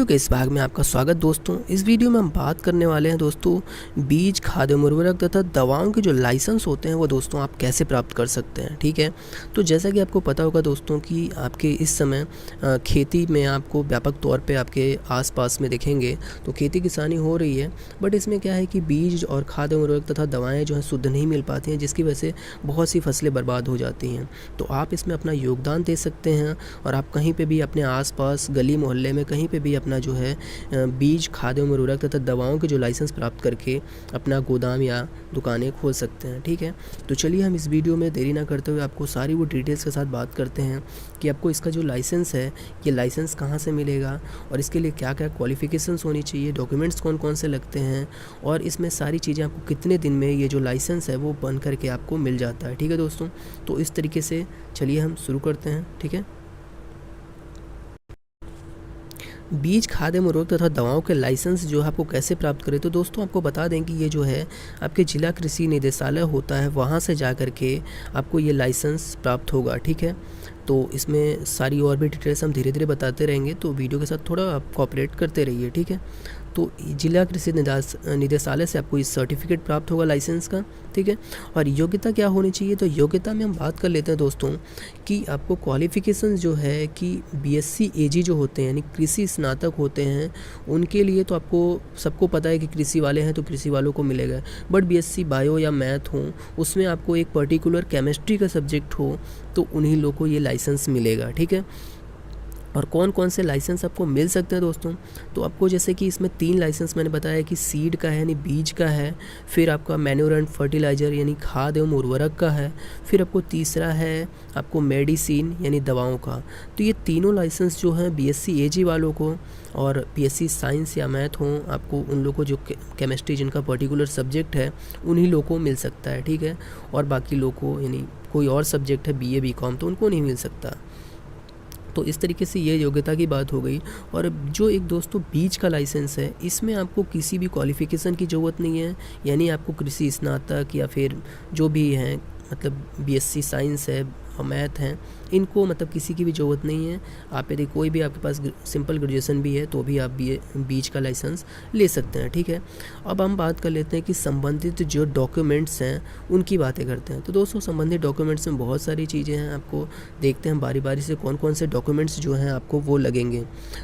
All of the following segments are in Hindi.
वीडियो के इस भाग में आपका स्वागत दोस्तों। इस वीडियो में हम बात करने वाले हैं दोस्तों बीज, खाद एवं उर्वरक तथा दवाओं के जो लाइसेंस होते हैं वो दोस्तों आप कैसे प्राप्त कर सकते हैं। ठीक है, तो जैसा कि आपको पता होगा दोस्तों कि आपके इस समय खेती में आपको व्यापक तौर पे आपके आसपास में देखेंगे तो खेती किसानी हो रही है, बट इसमें क्या है कि बीज और खाद एवं उर्वरक तथा दवाएँ जो हैं शुद्ध नहीं मिल पाती हैं, जिसकी वजह से बहुत सी फसलें बर्बाद हो जाती हैं। तो आप इसमें अपना योगदान दे सकते हैं और आप कहीं पर भी अपने आसपास गली मोहल्ले में कहीं पे भी अपना जो है बीज, खाद एवं उर्वरक तथा दवाओं के जो लाइसेंस प्राप्त करके अपना गोदाम या दुकानें खोल सकते हैं। ठीक है, तो चलिए हम इस वीडियो में देरी ना करते हुए आपको सारी वो डिटेल्स के साथ बात करते हैं कि आपको इसका जो लाइसेंस है ये लाइसेंस कहाँ से मिलेगा और इसके लिए क्या क्या क्वालिफ़िकेशंस होनी चाहिए, डॉक्यूमेंट्स कौन कौन से लगते हैं और इसमें सारी चीज़ें आपको कितने दिन में ये जो लाइसेंस है वो बन करके आपको मिल जाता है। ठीक है दोस्तों, तो इस तरीके से चलिए हम शुरू करते हैं। ठीक है, बीज, खाद एवं उर्वरक तथा दवाओं के लाइसेंस जो है आपको कैसे प्राप्त करें, तो दोस्तों आपको बता दें कि ये जो है आपके जिला कृषि निदेशालय होता है, वहाँ से जा कर के आपको ये लाइसेंस प्राप्त होगा। ठीक है, तो इसमें सारी और भी डिटेल्स हम धीरे धीरे बताते रहेंगे, तो वीडियो के साथ थोड़ा आप कोऑपरेट करते रहिए। ठीक है, तो जिला कृषि निदेशालय से आपको इस सर्टिफिकेट प्राप्त होगा लाइसेंस का। ठीक है, और योग्यता क्या होनी चाहिए, तो योग्यता में हम बात कर लेते हैं दोस्तों कि आपको क्वालिफ़िकेशन जो है कि बीएससी एजी जो होते हैं यानी कृषि स्नातक होते हैं उनके लिए, तो आपको सबको पता है कि कृषि वाले हैं तो कृषि वालों को मिलेगा, बट बीएससी बायो या मैथ हो उसमें आपको एक पर्टिकुलर केमिस्ट्री का सब्जेक्ट हो तो उन्हीं लोगों को ये लाइसेंस मिलेगा। ठीक है, और कौन कौन से लाइसेंस आपको मिल सकते हैं दोस्तों, तो आपको जैसे कि इसमें 3 लाइसेंस मैंने बताया कि सीड का है यानी बीज का है, फिर आपका मैन्योर एंड फर्टिलाइज़र यानी खाद एवं उर्वरक का है, फिर आपको तीसरा है आपको मेडिसिन यानी दवाओं का। तो ये तीनों लाइसेंस जो हैं बीएससी एजी वालों को और बीएससी साइंस या मैथ हो, आपको उन लोगों को जो केमिस्ट्री जिनका पर्टिकुलर सब्जेक्ट है उन्हीं लोगों को मिल सकता है। ठीक है, और बाकी लोगों को यानी कोई और सब्जेक्ट है बीए बीकॉम तो उनको नहीं मिल सकता। तो इस तरीके से ये योग्यता की बात हो गई। और जो एक दोस्तों बीज का लाइसेंस है इसमें आपको किसी भी क्वालिफ़िकेशन की ज़रूरत नहीं है, यानी आपको कृषि स्नातक या फिर जो भी हैं मतलब बीएससी साइंस है और मैथ हैं इनको मतलब किसी की भी ज़रूरत नहीं है। आप यदि कोई भी आपके पास सिंपल ग्रेजुएशन भी है तो भी आप बीज का लाइसेंस ले सकते हैं। ठीक है, अब हम बात कर लेते हैं कि संबंधित जो डॉक्यूमेंट्स हैं उनकी बातें करते हैं। तो दोस्तों संबंधित डॉक्यूमेंट्स में बहुत सारी चीज़ें हैं, आपको देखते हैं बारी बारी से कौन कौन से डॉक्यूमेंट्स जो हैं आपको वो लगेंगे।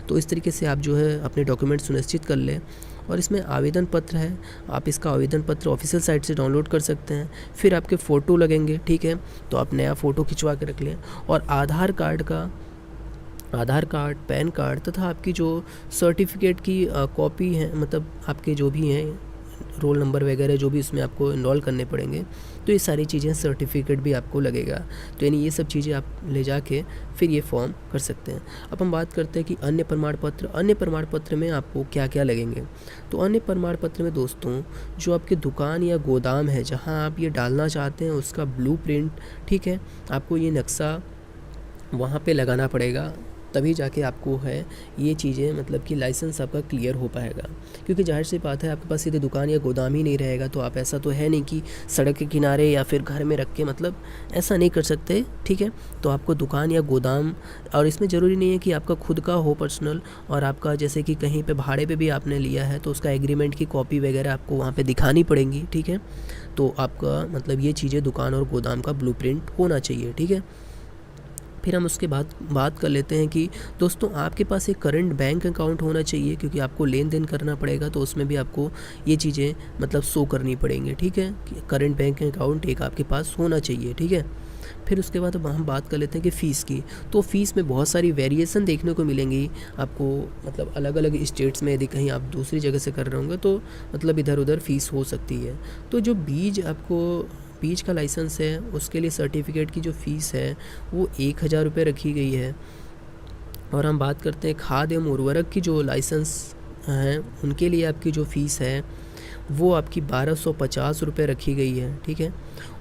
तो इस तरीके से आप जो है अपने डॉक्यूमेंट्स सुनिश्चित कर लें। और इसमें आवेदन पत्र है, आप इसका आवेदन पत्र ऑफिशियल साइट से डाउनलोड कर सकते हैं। फिर आपके फ़ोटो लगेंगे। ठीक है, तो आप नया फ़ोटो खिंचवा के रख लें। और आधार कार्ड, पैन कार्ड तथा आपकी जो सर्टिफिकेट की कॉपी है, मतलब आपके जो भी हैं रोल नंबर वगैरह जो भी इसमें आपको इनरोल करने पड़ेंगे, तो ये सारी चीज़ें, सर्टिफिकेट भी आपको लगेगा। तो यानी ये सब चीज़ें आप ले जाके फिर ये फॉर्म कर सकते हैं। अब हम बात करते हैं कि अन्य प्रमाण पत्र में आपको क्या क्या लगेंगे। तो अन्य प्रमाण पत्र में दोस्तों जो आपकी दुकान या गोदाम है जहाँ आप ये डालना चाहते हैं उसका ब्लूप्रिंट, ठीक है, आपको ये नक्शा वहाँ पे लगाना पड़ेगा, तभी जाके आपको है ये चीज़ें मतलब कि लाइसेंस आपका क्लियर हो पाएगा। क्योंकि जाहिर सी बात है आपके पास सीधे दुकान या गोदाम ही नहीं रहेगा, तो आप ऐसा तो है नहीं कि सड़क के किनारे या फिर घर में रख के मतलब ऐसा नहीं कर सकते। ठीक है, तो आपको दुकान या गोदाम, और इसमें ज़रूरी नहीं है कि आपका खुद का हो पर्सनल, और आपका जैसे कि कहीं पे भाड़े पे भी आपने लिया है तो उसका एग्रीमेंट की कॉपी वगैरह आपको वहाँ पे दिखानी पड़ेंगी। ठीक है, तो आपका मतलब ये चीज़ें दुकान और गोदाम का ब्लूप्रिंट होना चाहिए। ठीक है, फिर हम उसके बाद बात कर लेते हैं कि दोस्तों आपके पास एक करंट बैंक अकाउंट होना चाहिए, क्योंकि आपको लेन देन करना पड़ेगा, तो उसमें भी आपको ये चीज़ें मतलब शो करनी पड़ेंगी। ठीक है, कि करंट बैंक अकाउंट एक आपके पास होना चाहिए। ठीक है, फिर उसके बाद अब हम बात कर लेते हैं कि फ़ीस की। तो फ़ीस में बहुत सारी वेरिएशन देखने को मिलेंगी आपको, मतलब अलग अलग स्टेट्स में यदि कहीं आप दूसरी जगह से कर रहे होंगे तो मतलब इधर उधर फ़ीस हो सकती है। तो जो बीज का लाइसेंस है उसके लिए सर्टिफिकेट की जो फ़ीस है वो 1000 रुपये रखी गई है। और हम बात करते हैं खाद एवं उर्वरक की जो लाइसेंस हैं उनके लिए आपकी जो फ़ीस है वो आपकी 1250 रुपये रखी गई है। ठीक है,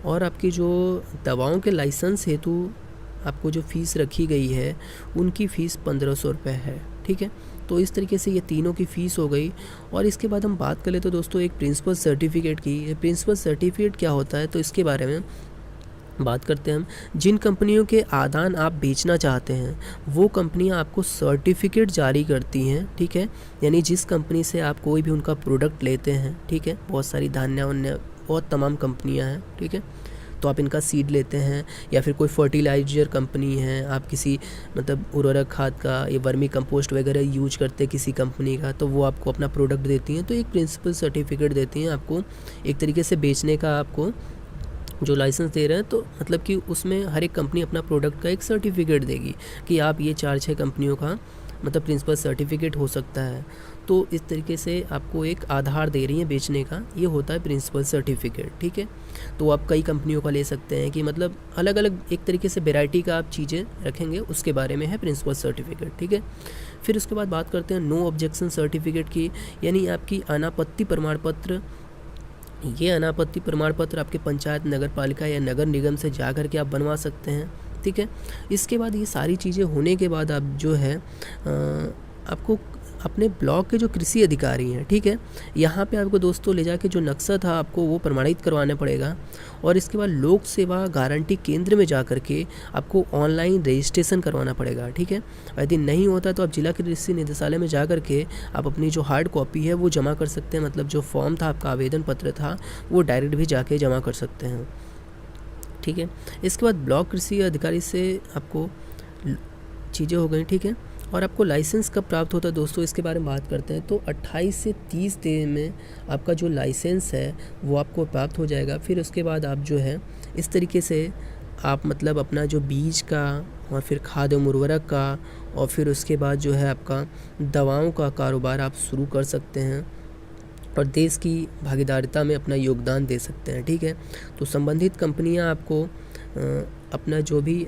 और आपकी जो दवाओं के लाइसेंस हेतु आपको जो फ़ीस रखी गई है उनकी फ़ीस 1500 रुपये है। ठीक है, तो इस तरीके से ये तीनों की फ़ीस हो गई। और इसके बाद हम बात कर ले तो दोस्तों एक प्रिंसिपल सर्टिफिकेट की। प्रिंसिपल सर्टिफिकेट क्या होता है तो इसके बारे में बात करते हैं हम जिन कंपनियों के आदान आप बेचना चाहते हैं, वो कंपनियां आपको सर्टिफिकेट जारी करती हैं, ठीक है। यानी जिस कंपनी से आप कोई भी उनका प्रोडक्ट लेते हैं, ठीक है, बहुत सारी धान्य वान्य बहुत तमाम कंपनियां हैं, ठीक है। तो आप इनका सीड लेते हैं या फिर कोई फर्टिलाइजर कंपनी है, आप किसी मतलब उर्वरक खाद का या वर्मी कंपोस्ट वगैरह यूज करते हैं किसी कंपनी का, तो वो आपको अपना प्रोडक्ट देती हैं, तो एक प्रिंसिपल सर्टिफिकेट देती हैं आपको, एक तरीके से बेचने का आपको जो लाइसेंस दे रहे हैं। तो मतलब कि उसमें हर एक कंपनी अपना प्रोडक्ट का एक सर्टिफिकेट देगी कि आप ये 4-6 कंपनियों का मतलब प्रिंसिपल सर्टिफिकेट हो सकता है। तो इस तरीके से आपको एक आधार दे रही हैं बेचने का, ये होता है प्रिंसिपल सर्टिफिकेट, ठीक है। तो आप कई कंपनियों का ले सकते हैं कि मतलब अलग अलग एक तरीके से वैरायटी का आप चीज़ें रखेंगे, उसके बारे में है प्रिंसिपल सर्टिफिकेट, ठीक है। फिर उसके बाद बात करते हैं नो ऑब्जेक्शन सर्टिफिकेट की, यानी आपकी अनापत्ति प्रमाण पत्र। ये अनापत्ति प्रमाण पत्र आपके पंचायत, नगर पालिका या नगर निगम से जा कर के आप बनवा सकते हैं, ठीक है। इसके बाद ये सारी चीज़ें होने के बाद आप जो है आपको अपने ब्लॉक के जो कृषि अधिकारी हैं, ठीक है, यहाँ पे आपको दोस्तों ले जाके जो नक्शा था आपको वो प्रमाणित करवाना पड़ेगा। और इसके बाद लोक सेवा गारंटी केंद्र में जा कर के आपको ऑनलाइन रजिस्ट्रेशन करवाना पड़ेगा, ठीक है। यदि नहीं होता तो आप जिला कृषि निदेशालय में जा कर के आप अपनी जो हार्ड कॉपी है वो जमा कर सकते हैं, मतलब जो फॉर्म था आपका आवेदन पत्र था वो डायरेक्ट भी जाके जमा कर सकते हैं, ठीक है। इसके बाद ब्लॉक कृषि अधिकारी से आपको चीज़ें हो गई, ठीक है। और आपको लाइसेंस कब प्राप्त होता है दोस्तों, इसके बारे में बात करते हैं। तो 28 से 30 दिन में आपका जो लाइसेंस है वो आपको प्राप्त हो जाएगा। फिर उसके बाद आप जो है इस तरीके से आप मतलब अपना जो बीज का और फिर खाद एवं उर्वरक का और फिर उसके बाद जो है आपका दवाओं का कारोबार आप शुरू कर सकते हैं और देश की भागीदारिता में अपना योगदान दे सकते हैं, ठीक है। तो संबंधित कंपनियां आपको अपना जो भी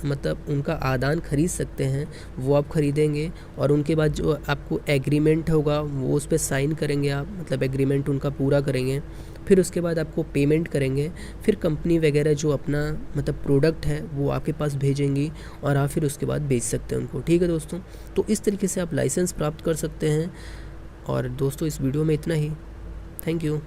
मतलब उनका आदान खरीद सकते हैं वो आप खरीदेंगे और उनके बाद जो आपको एग्रीमेंट होगा वो उस पर साइन करेंगे आप, मतलब एग्रीमेंट उनका पूरा करेंगे। फिर उसके बाद आपको पेमेंट करेंगे, फिर कंपनी वगैरह जो अपना मतलब प्रोडक्ट है वो आपके पास भेजेंगी और आप फिर उसके बाद बेच सकते हैं उनको, ठीक है दोस्तों। तो इस तरीके से आप लाइसेंस प्राप्त कर सकते हैं। और दोस्तों इस वीडियो में इतना ही। Thank you.